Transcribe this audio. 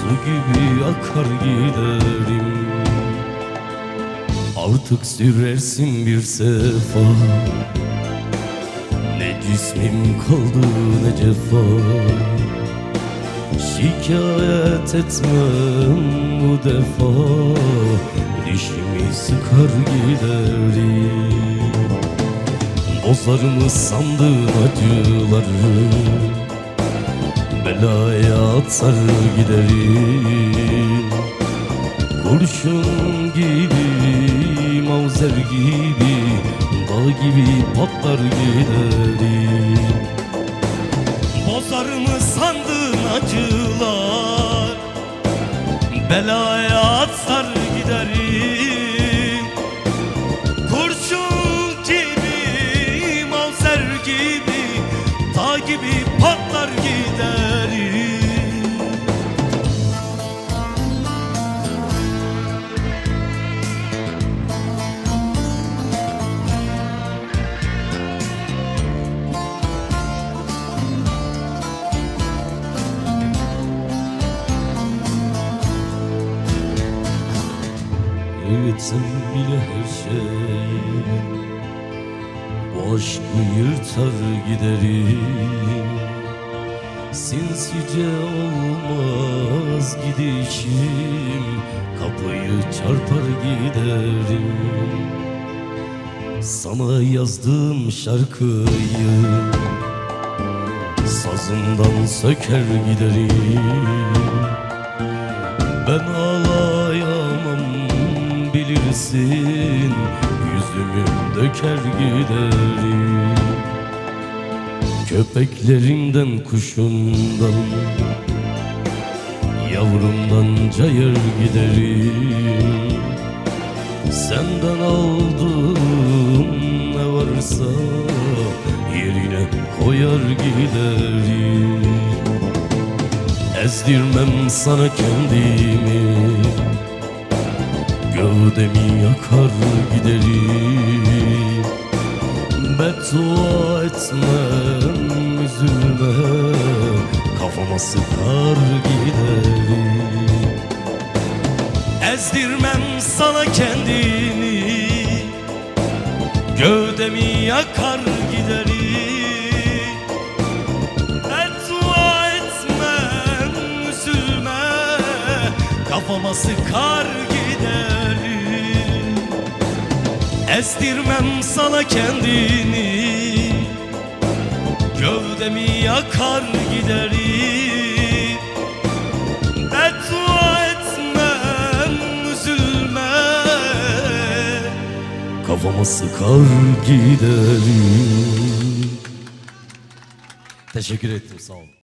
su gibi akar giderim. Artık sürersin bir sefa, ne cismim kaldı ne cefa. Şikayet etmem bu defa, dişimi sıkar giderim. Bozar mı sandın acıları, belaya atar giderim. Kurşun gibi, mavzer gibi, dağ gibi patlar giderim. Bozar mı sandın acılar, belaya atar giderim. Kurşun gibi, mavzer gibi, dağ gibi patlar giderim. Etsem bile her şey, bu aşkı yırtar giderim. Sinsice olmaz gidişim, kapıyı çarpar giderim. Sana yazdığım şarkıyı sazından söker giderim. Ben ağlayamam bilirsin, yüzümü döker giderim. Köpeklerimden, kuşumdan, yavrumdan cayır giderim. Senden aldığım ne varsa yerine koyar giderim. Ezdirmem sana kendimi, gövdemi yakar giderim. Beddua etmem, üzülme, kafama sıkar giderim. Ezdirmem sana kendimi, gövdemi yakar giderim. Beddua etmem, üzülme, kafama sıkar giderim. Ezdirmem sana kendini, gövdemi yakar giderim. Beddua etmem, üzülme, kafama sıkar giderim. Teşekkür ettim, sağ olun.